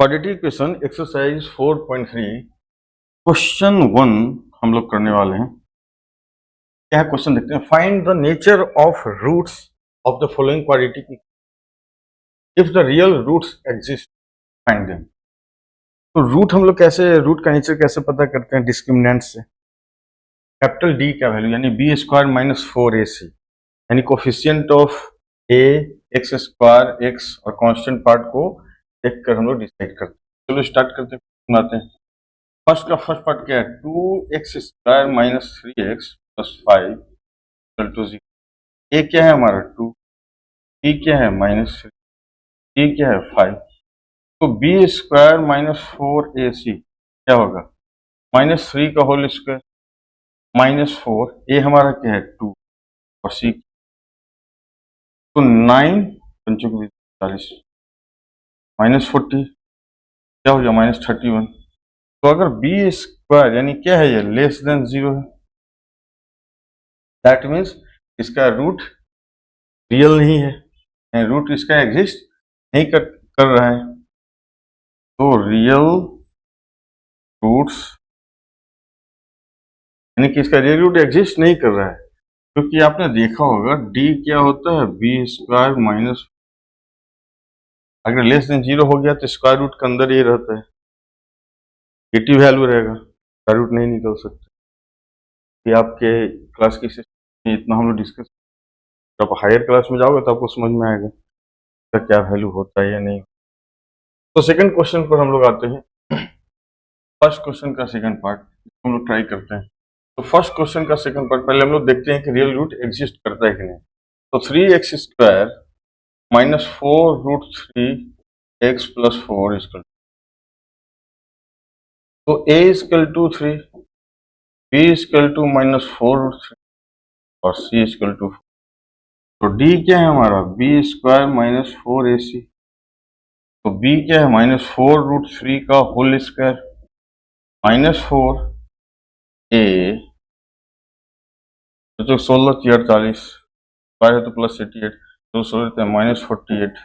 Quadratic equation exercise 4.3 question 1 हम लोग करने वाले हैं। क्या है क्वेश्चन, देखते हैं। Find the nature of roots of the following quadratic if the real roots exist, find them. तो रूट हम लोग कैसे, रूट का नेचर कैसे पता करते हैं? डिस्क्रिमिनेंट से। कैपिटल डी का वैल्यू यानी बी स्क्वायर माइनस 4ac, यानी coefficient of A, x square, x और कांस्टेंट पार्ट को देख कर हम लोग डिसाइड करते हैं। चलो स्टार्ट करते हैं, बनाते हैं। फर्स्ट का फर्स्ट पार्ट क्या है? 2x square minus 3x plus 5 equal to 0। A क्या है हमारा 2, बी क्या है माइनस 3, सी क्या है 5। तो बी स्क्वायर माइनस 4ac क्या होगा? माइनस 3 का होल स्क्वायर माइनस 4, ए हमारा क्या है 2 और सी तो 9 पंचों के 40 माइनस 40 क्या हो गया माइनस 31। तो अगर बी स्क्वायर यानी क्या है ये लेस देन 0 है, दैट मीन्स इसका रूट रियल नहीं है, रूट इसका एग्जिस्ट नहीं कर रहा है। तो रियल रूट्स यानी कि इसका रियल रूट एग्जिस्ट नहीं कर रहा है, क्योंकि आपने देखा होगा डी क्या होता है बी स्क्वायर माइनस, अगर लेस देन 0 हो गया तो स्क्वायर रूट के अंदर ये रहता है, नेगेटिव वैल्यू रहेगा, स्क्वायर रूट नहीं निकल सकता। ये आपके क्लास की सिस्टम में इतना हम लोग डिस्कस, जब आप हायर क्लास में जाओगे तो आपको समझ में आएगा इसका क्या वैल्यू होता है या नहीं। तो सेकंड क्वेश्चन पर हम लोग आते हैं। फर्स्ट क्वेश्चन का सेकंड पार्ट हम लोग ट्राई करते हैं। तो फर्स्ट क्वेश्चन का सेकंड पार्ट पहले हम लोग देखते हैं कि रियल रूट एग्जिस्ट करता है कि नहीं। तो 3x square minus 4 root 3x plus 4 equal, तो a equal to 3, b equal to minus 4 root 3 और c इक्वल टू 4। तो d क्या है हमारा b स्क्वायर माइनस 4ac, तो b क्या है माइनस 4 रूट 3 का होल स्क्वायर माइनस 4 a, तो 16 48 है तो प्लस 88, तो 16 माइनस 48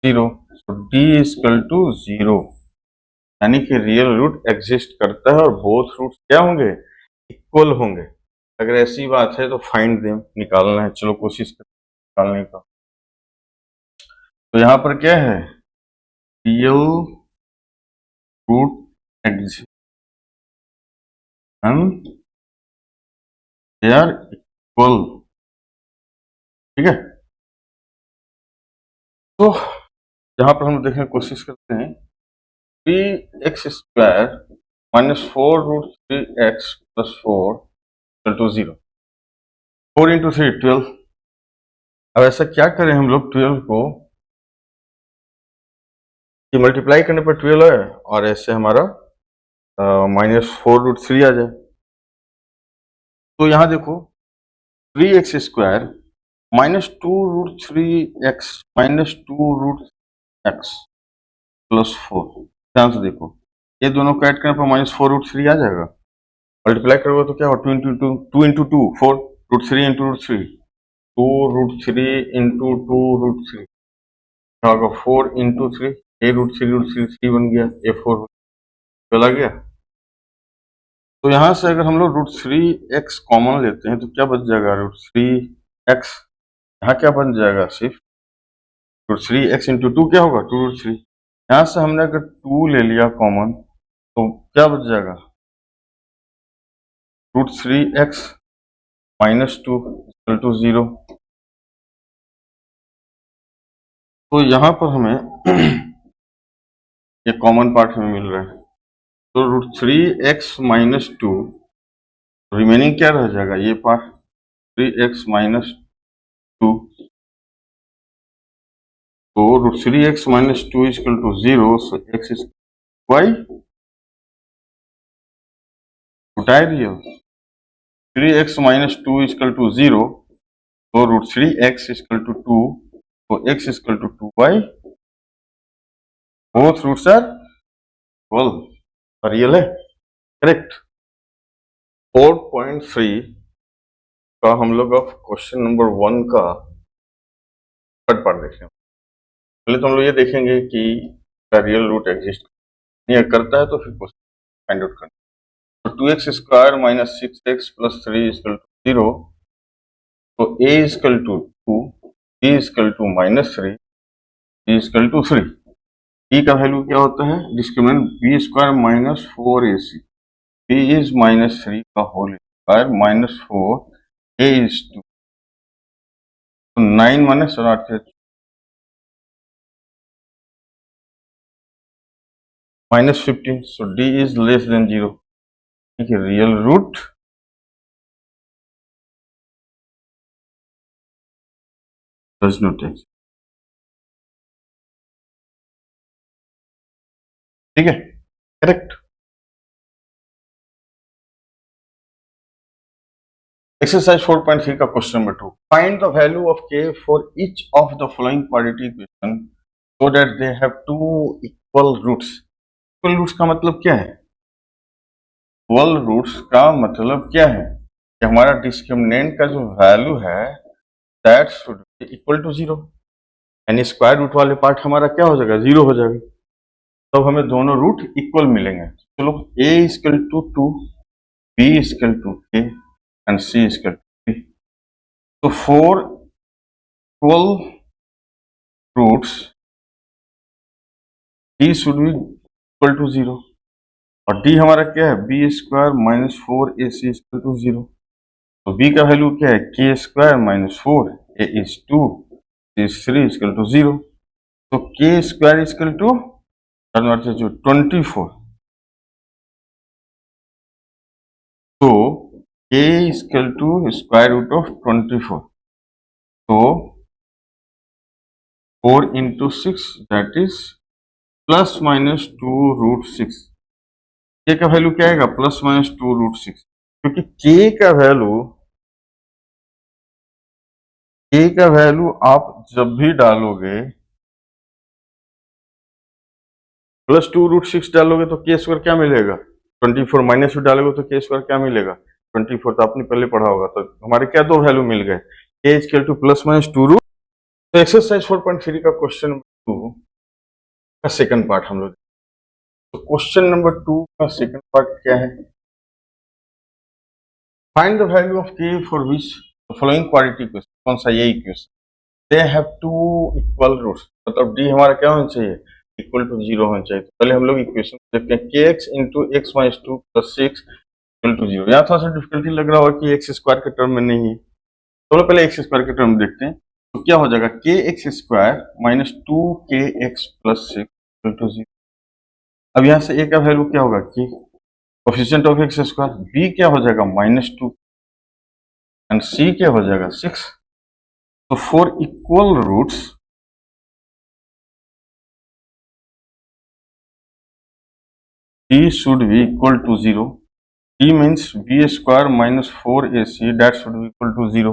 0। तो d इक्वल टू 0, यानी कि रियल रूट एग्जिस्ट करता है और बोथ रूट्स क्या होंगे? इक्वल होंगे। अगर ऐसी बात है तो फाइंड देम, निकालना है। चलो कोशिश करते हैं निकालने का। तो यहां पर क्या है? Real root exist and they are equal, ठीक है। तो यहां पर हम देखने की कोशिश करते हैं। 3x square minus 4 root 3x plus 4 equal to 0। 4 into 3 12। अब ऐसा क्या करें हम लोग 12 को कि मल्टीप्लाई करने पर 12 है और ऐसे हमारा माइनस 4 रूट 3 आ जाए। तो यहां देखो 3x square minus 2 root 3x minus 2 root x plus 4, ध्यान से देखो ये दोनों को ऐड करने पर माइनस 4 रूट 3 आ जाएगा। मल्टीप्लाई करोगे तो क्या हो 2 into 2 4 root 3 into root 3 2 root 3 into 2 root 3 होगा 4 इंटू 3 ए रूट 3 बन गया, ए 4 चला गया। तो यहां से अगर हम लोग रूट 3x कॉमन लेते हैं तो क्या बच जाएगा? रूट 3x, यहाँ क्या बन जाएगा? सिर्फ रूट 3x इंटू 2 क्या होगा? 2 रूट 3। यहां से हमने अगर 2 ले लिया कॉमन तो क्या बच जाएगा? Root 3x minus 2 equal to 0। तो यहां पर हमें ये कॉमन पार्ट हमें मिल रहा है। तो रूट 3x माइनस 2, रिमेनिंग क्या रह जाएगा? ये पार्ट 3x माइनस 2। तो root 3x minus 2 equal to 0, so x is वाई उठाए real 3x minus 2 equal to 0, तो रूट 3x इक्वल टू 2, तो x equal to 2y, both roots are equal, real है, करेक्ट। 4.3 का हम लोग अब क्वेश्चन नंबर 1 का थर्ड पार्ट देखें। पहले तो हम लोग ये देखेंगे कि का रियल रूट एग्जिस्ट नहीं करता है तो फिर क्वेश्चन फाइंड आउट करना। तो 2x square minus 6x plus 3 equal to 0, तो a equal to 2, b equal to minus 3, c equal to 3। e का वैल्यू क्या होता है, discriminant b square minus 4ac, b is minus 3 का whole square minus 4, a is 2, तो 9 minus 8 minus 15, so d is less than 0। ठीक है, real root does not exist। ठीक है, करेक्ट। एक्सरसाइज 4.3 का question number 2, find the value of k for each of the following quadratic equation so that they have two equal roots. Equal roots का मतलब क्या है, equal roots का मतलब क्या है कि हमारा डिस्क्रिमिनेंट का जो वैल्यू है that should be equal to 0, यानी स्क्वायर रूट वाले पार्ट हमारा क्या हो जाएगा, 0 हो जाएगा, तब तो हमें दोनों रूट इक्वल मिलेंगे। चलो a equal to 2, b equal to k and c equal to 3, तो 4 equal roots d should be equal to 0, और d हमारा क्या है, b square minus 4ac equal to 0, तो b का वैल्यू क्या है, k square minus 4, a is 2, c is 3 equal to 0, तो k स्क्वायर इक्वल टू 24, तो k equal to square root of 24, तो 4 into 6 that is plus minus 2 root 6। k का value क्या आएगा, प्लस माइनस 2 रूट 6, क्योंकि k का value आप जब भी डालोगे प्लस 2 रूट 6 डालोगे तो k स्क्वायर क्या मिलेगा, 24, माइनस 2 डालोगे तो k स्क्वायर क्या मिलेगा, 24, तो आपने पहले पढ़ा होगा। तो हमारे क्या दो वैल्यू मिल गए, k equal to plus minus 2 root. तो एक्सरसाइज 4.3 का क्वेश्चन नंबर 2 का सेकंड पार्ट हम लोग, तो क्वेश्चन नंबर 2 का सेकंड पार्ट क्या है, find the value of k for which the following quadratic equation, कौन सा ये equation, they have two equal roots, मतलब d हमारा क्या होना चाहिए, इक्वल टू 0 होना चाहिए। तो पहले हम लोग इक्वेशन देखते हैं, kx into x minus 2 plus 6 equal to 0। यहाँ थोड़ा सा डिफिकल्टी लग रहा होगा कि एक्स स्क्वायर के टर्म में नहीं है, तो पहले एक्स स्क्वायर के टर्म में देखते हैं, तो क्या हो जाएगा, के एक्स स्क्वायर माइनस 2 के एक्स प्लस 6 इक्वल टू 0। अब यहाँ से a का वैल्यू क्या होगा, k coefficient of x square, b क्या हो जाएगा माइनस 2 एंड c क्या हो जाएगा 6। तो for equal roots d should be equal to 0, d means b square minus 4ac, that should be equal to 0,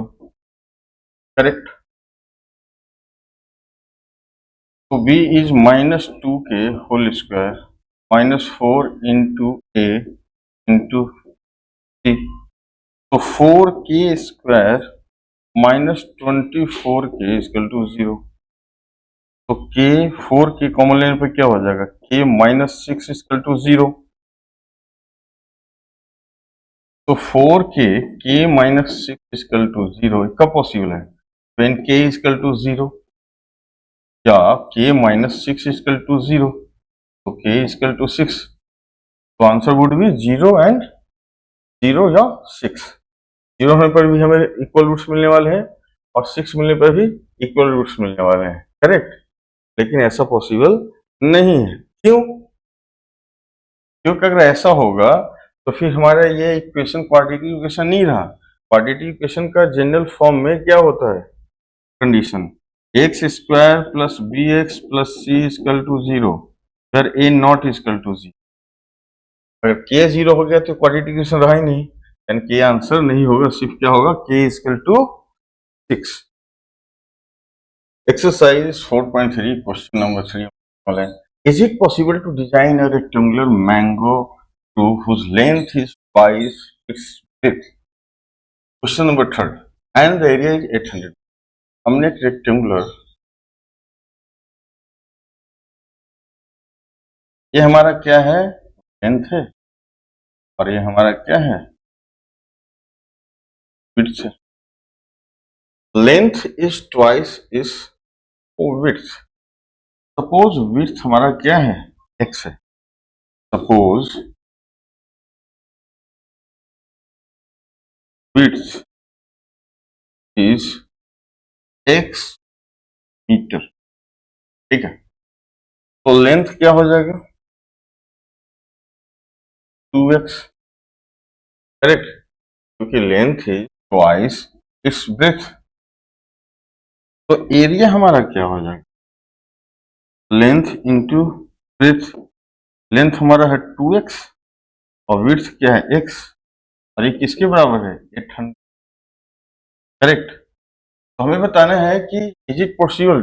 correct। so b is minus 2k whole square minus 4 into a into c, तो 4k square minus 24k is equal to 0, तो k 4k common लेने पे क्या हो जाएगा, k minus 6 is equal to 0, तो 4k k minus 6 is equal to 0 कब possible है, when k is equal to 0 या k minus 6 is equal to 0, तो k is equal to 6, तो आंसर वुड बी 0 एंड 0 या 6। 0 होने पर भी हमें इक्वल रूट्स मिलने वाले हैं और 6 मिलने पर भी इक्वल रूट्स मिलने वाले हैं, करेक्ट। लेकिन ऐसा पॉसिबल नहीं है, क्यों, क्योंकि अगर ऐसा होगा तो फिर हमारा ये इक्वेशन क्वाड्रेटिक इक्वेशन नहीं रहा। क्वाड्रेटिक इक्वेशन का जनरल फॉर्म में क्या होता है, condition x square plus b x plus c equal to 0 where a not equal to 0। अगर के 0 हो गया तो क्वाड्रेटिक इक्वेशन रहा ही नहीं, यानी के आंसर नहीं होगा, सिर्फ क्या होगा, k equal to 6। Exercise 4.3 question number 3, is it possible to design a rectangular mango tree whose length is twice its width? Question number 3, and the area is 800। हमने एक रेक्टेंगुलर ये हमारा क्या है, लेंथ है, और ये हमारा क्या है, विड्थ है। Length is twice is width. Suppose width हमारा क्या है, x है। Suppose width is x metre, ठीक है। तो लेंथ क्या हो जाएगा, 2x, करेक्ट, क्योंकि length is twice its breath. तो एरिया हमारा क्या हो जाएगा, लेंथ इंटू ब्रेथ। लेंथ हमारा है 2x और विड्थ क्या है, x, और ये किसके बराबर है, 800, करेक्ट। तो हमें बताना है कि इज इट पॉसिबल,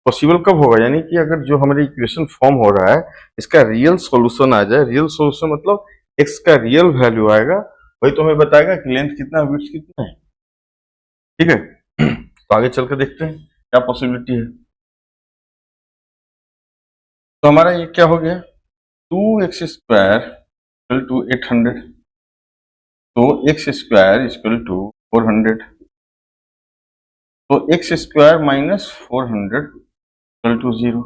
पॉसिबल कब होगा, यानी कि अगर जो हमारी इक्वेशन फॉर्म हो रहा है इसका रियल सॉल्यूशन आ जाए। रियल सॉल्यूशन मतलब x का रियल वैल्यू आएगा, वही तो हमें बताएगा कि लेंथ कितना है, विड्थ कितना है, ठीक है। तो आगे चल कर देखते हैं क्या पॉसिबिलिटी है। तो हमारा ये क्या हो गया, 2x स्क्वायर इक्वल टू 800, तो x स्क्वायर इक्वल टू 400, तो x square minus 400 equal to 0।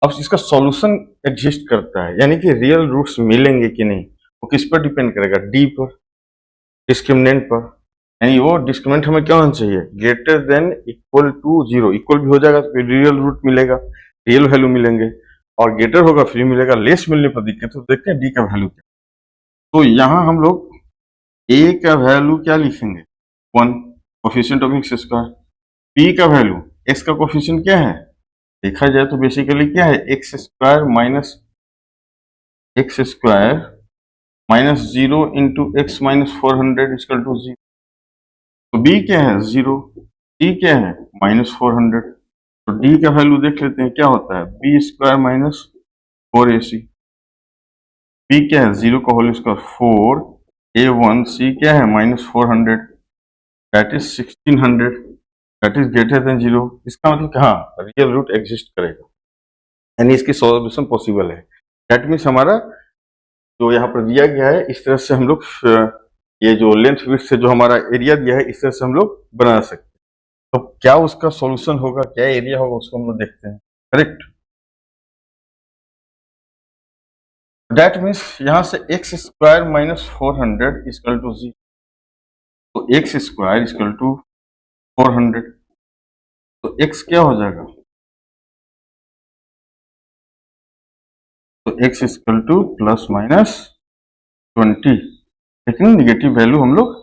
अब इसका सॉल्यूशन एग्जिस्ट करता है, यानी कि रियल रूट्स मिलेंगे कि नहीं, वो किस पर डिपेंड करेगा, डी पर, डिस्क्रिमिनेंट पर। यानी वो डिस्क्रिमिनेंट हमें क्या होना चाहिए, greater than equal to 0। Equal भी हो जाएगा तो फिर रियल रूट मिलेगा, रियल वैल्यू मिलेंगे, और ग्रेटर होगा फिर मिलेगा, लेस मिलने पर दिक्कत। तो देखते हैं डी का वैल्यू क्या। तो यहां हम लोग a का वैल्यू क्या लिखेंगे, 1, coefficient of x square. p का वैल्यू, x का कोफिशिएंट क्या है, देखा जाए तो बेसिकली क्या है, x square minus 0 into x minus 400 equal to 0। तो b क्या है, 0, c क्या है, -400। तो d का वैल्यू देख लेते हैं क्या होता है, b square minus 4ac। p क्या है, 0 का होल स्क्वायर 4a1, c क्या है, -400, that is 1600, that is greater than 0। इसका मतलब हाँ, रियल रूट एग्जिस्ट करेगा, यानी इसकी सॉल्यूशन पॉसिबल है। दैट मीन्स हमारा जो यहाँ पर दिया गया है, इस तरह से हम लोग ये जो लेंथ विड्थ से जो हमारा एरिया दिया है, इस तरह से हम लोग बना सकते हैं। तो क्या उसका सॉल्यूशन होगा, क्या एरिया होगा, उसको हम लोग देखते हैं, करेक्ट। दैट मीन्स यहाँ से x square minus 400 equal to 0, तो एक्स स्क्वायर इक्वल टू 400, तो एक्स क्या हो जाएगा, तो x equal to plus minus 20, लेकिन निगेटिव वैल्यू हम लोग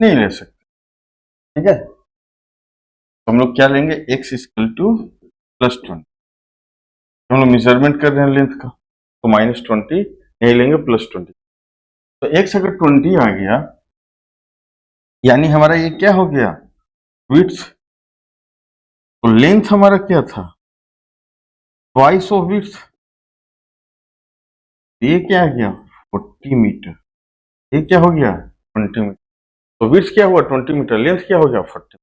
नहीं ले सकते, ठीक है। तो हम लोग क्या लेंगे, एक्स इक्वल टू प्लस 20, हम लोग मेजरमेंट कर रहे हैं लेंथ का, तो -20 नहीं लेंगे, +20। तो एक्स अगर 20 आ गया, यानी हमारा ये क्या हो गया, विड्थ। तो लेंथ हमारा क्या था, ट्वाइस ऑफ विड्थ, ये क्या आ गया 40 मीटर, ये क्या हो गया 20 मीटर। तो विड्थ क्या हुआ 20 मीटर, लेंथ क्या हो गया 40,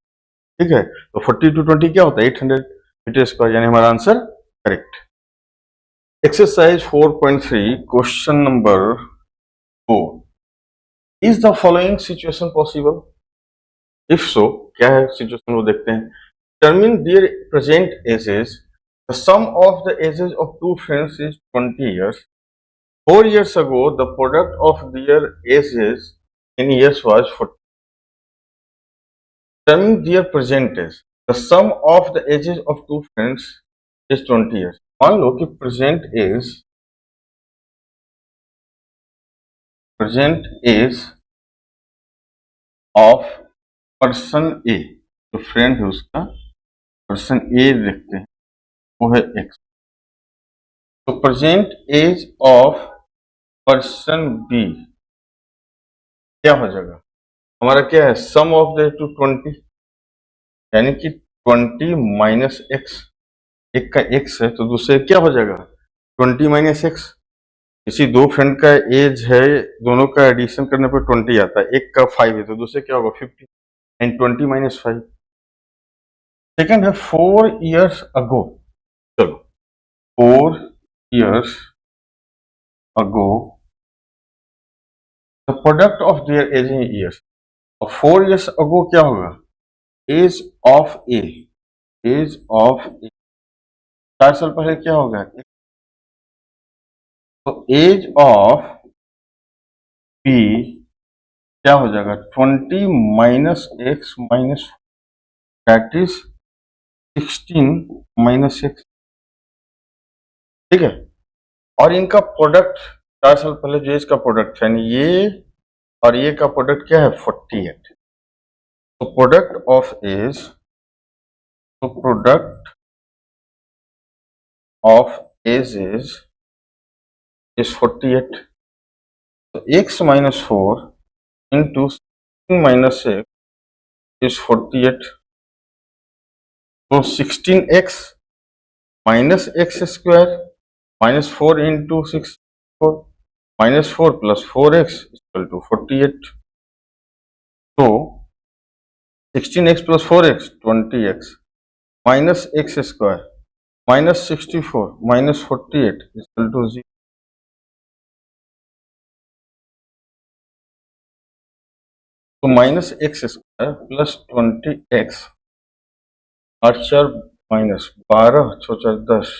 ठीक है। तो 40 टू 20 क्या होता है, 800 मीटर स्क्वायर, यानी हमारा answer correct. Exercise 4.3 question number 4, is the following situation possible, if so क्या है सिचुएशन वो देखते हैं। Determine their present ages. The sum of the ages of two friends is 20 years. 4 years ago, the product of their ages in years was 40. Determine their present age. The sum of the ages of two friends is 20 years. मान लो कि present age of person A, जो friend है उसका, person ए देखते हैं, वो है x। तो present age of person b क्या हो जाएगा, हमारा क्या है, सम ऑफ द टू 20, यानी कि 20 माइनस एक्स, एक का x है तो दूसरे क्या हो जाएगा 20 माइनस एक्स। किसी दो फ्रेंड का एज है, दोनों का एडिशन करने पर 20 आता है, एक का 5 है तो दूसरे क्या होगा 50, एंड 20 माइनस 5। सेकेंड है 4 years अगो, चलो 4 years ago the product of their age in years. और 4 years ago क्या होगा? Age of A, age of A 4 साल पहले क्या होगा? तो एज ऑफ बी क्या हो जाएगा? 20 minus x minus, that is 16 minus x. ठीक है, और इनका प्रोडक्ट 4 साल पहले जो इसका प्रोडक्ट है, ये और ये का प्रोडक्ट क्या है? 48। तो प्रोडक्ट ऑफ एज, तो product of age is 48. So x minus 4 into 16 minus x is 48. So 16x minus x square minus 4 into 6 4 minus 4 plus 4x is equal to 48. So 16x plus 4x 20x minus x square minus 64 minus 48 is equal to 0. तो minus x square plus 20x, 8 4 minus 12 6 4 10,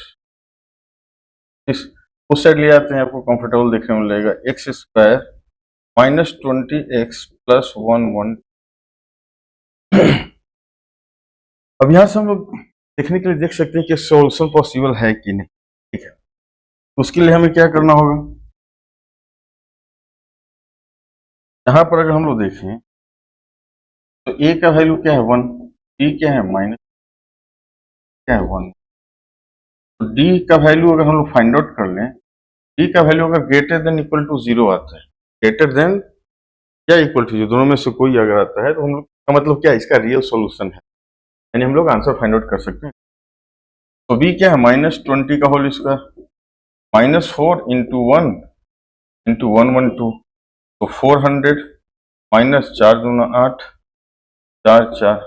उस side ले आते हैं, आपको comfortable देखने में लगेगा। X square minus 20x plus 1 1। अब यहां से हम लोग देखने के लिए देख सकते हैं कि सॉल्यूशन पॉसिबल है कि नहीं। ठीक है, उसके लिए हमें क्या करना होगा? यहां पर अगर हम लोग देखें तो a का वैल्यू क्या है? 1, b क्या है? माइनस क्या है? 1। तो d का वैल्यू अगर हम लोग फाइंड आउट कर लें, d का वैल्यू अगर ग्रेटर देन इक्वल टू 0 आता है, ग्रेटर देन या इक्वल टू 0, दोनों में से कोई अगर आता है तो हम लोग का मतलब क्या है? इसका रियल सॉल्यूशन है, यानी हम लोग आंसर फाइंड आउट कर सकते हैं। तो b क्या है? माइनस 20 का whole square minus 4 into 1 into 112, तो 400 माइनस 4 दूना 8 4 4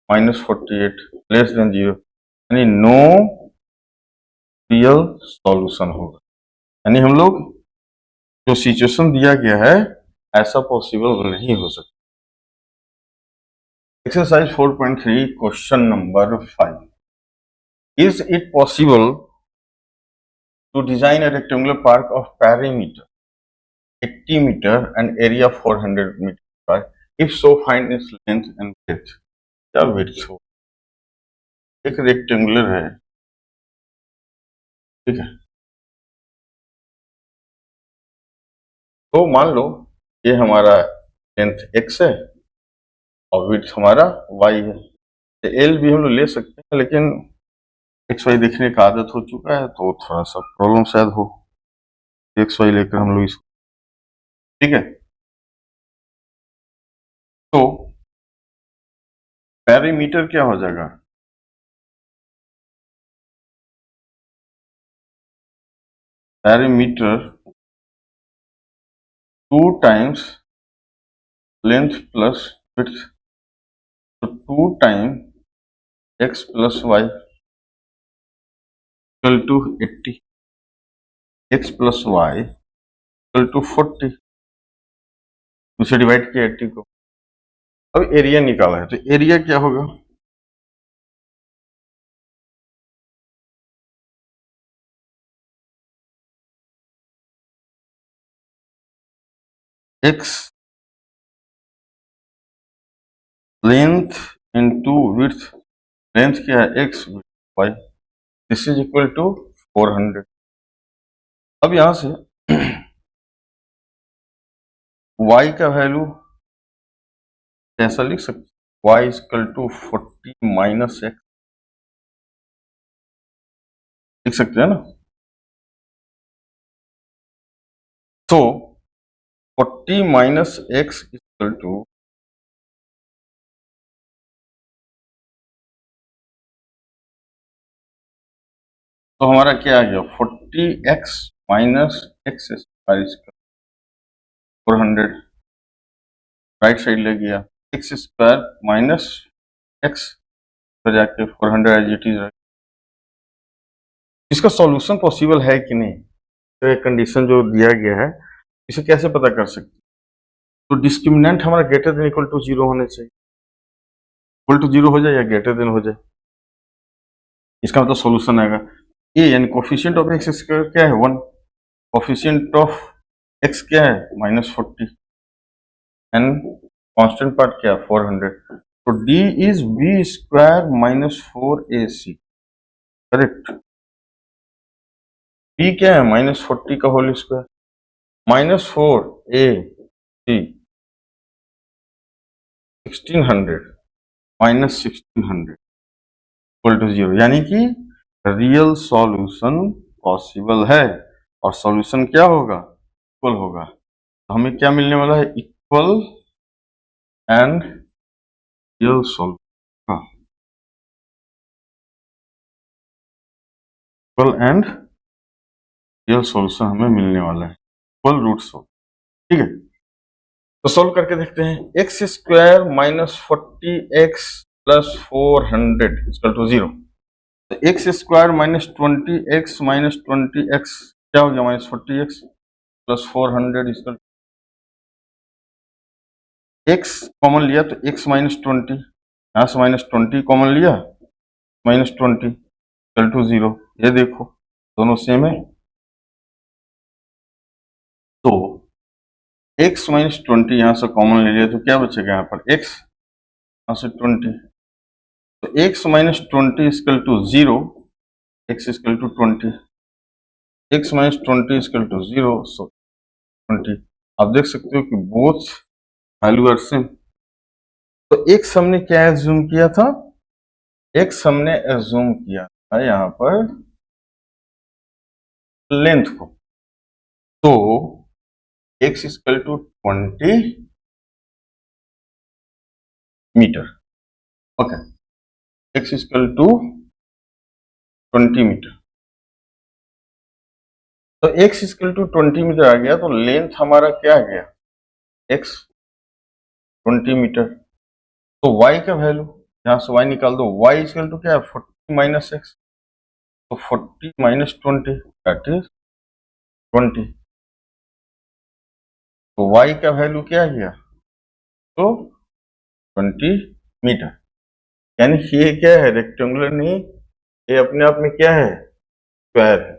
माइनस 48 लेस देन 0, यानी नो रियल सॉल्यूशन होगा। यानी हम लोग जो सिचुएशन दिया गया है ऐसा पॉसिबल नहीं हो सकता। Exercise 4.3 question number 5, is it possible to design a rectangular park of perimeter 80 meter and area 400 meter square? If so, find its length and width. क्या width हो? एक रेक्टेंगुलर है, ठीक है, तो मान लो ये हमारा लेंथ x है और width हमारा y है। एल भी हम लोग ले सकते हैं, लेकिन एक्स वाई देखने का आदत हो चुका है तो थोड़ा सा प्रॉब्लम शायद हो एक्स वाई लेकर हम लोग इसको। ठीक है, तो पेरीमीटर क्या हो जाएगा? Perimeter 2 times length plus width, तो 2 time x plus y equal to 80, x plus y equal to 40, उसे डिवाइड किया 80 को। अब एरिया निकाला है, तो एरिया क्या होगा? X length into width, length क्या है? X y, this is equal to 400। अब यहां से y का वैल्यू कैसा लिख सकते? y is equal to 40 minus x लिख सकते हैं ना। तो 40 माइनस एक्स इक्वल टू, तो हमारा क्या आ गया? 40x minus x square 400, right side ले गया, एक्स स्क्वायर माइनस एक्स तो जाके 400 एज इट इज। इसका सॉल्यूशन पॉसिबल है कि नहीं? कंडीशन जो दिया गया है इसे कैसे पता कर सकते हैं? तो डिस्क्रिमिनेंट हमारा ग्रेटर देन इक्वल टू 0 होने चाहिए, इक्वल टू 0 हो जाए या ग्रेटर देन हो जाए, इसका मतलब सॉल्यूशन आएगा। ए यानी कोफिशिएंट ऑफ एक्स स्क्वायर क्या है 1, कोफिशिएंट ऑफ एक्स क्या है -40 एंड कांस्टेंट पार्ट क्या है 400। तो d is b square -4ac, correct. B क्या है -40 का whole square, -4ac 1600 -1600 equal to 0, यानी कि रियल सॉल्यूशन पॉसिबल है। और सॉल्यूशन क्या होगा, इक्वल होगा। तो हमें क्या मिलने वाला है, इक्वल एंड रियल सॉल्यूशन, हाँ, इक्वल एंड रियल सॉल्यूशन हमें मिलने वाला है, इक्वल रूट सॉल्व, ठीक है। तो सॉल्व करके देखते हैं। X square -40x + 400 equal to 0। तो एक्स स्क्वायर -20x क्या हो गया, -40x + 400 इक्वल, x कॉमन लिया तो x -20, यहाँ से -20 कॉमन लिया, -20 इक्वल टू 0। ये देखो दोनों सेम है। तो x -20 यहाँ से कॉमन ले लिया तो क्या बचेगा यहाँ पर, x यहाँ से 20, तो x -20 equal to 0, x equal to 20, x -20 equal to 0, so 20। आप देख सकते हो कि बोथ वैल्यू आर सेम। तो x हमने क्या एज्यूम किया था, x हमने एज्यूम किया था यहाँ पर लेंथ को। तो x equal to 20 metre, okay, x equal to 20 metre. तो x इक्वल टू 20 मीटर आ गया, तो लेंथ हमारा क्या आ गया, x 20 मीटर। तो y का वैल्यू यहां से y निकाल दो, y इक्वल टू क्या है 40 - x, तो 40 - 20 दैट इज 20। तो y का वैल्यू क्या आ गया, तो 20 मीटर। यानी ये क्या है, रेक्टेंगुलर नहीं, ये अपने आप में क्या है, स्क्वायर है।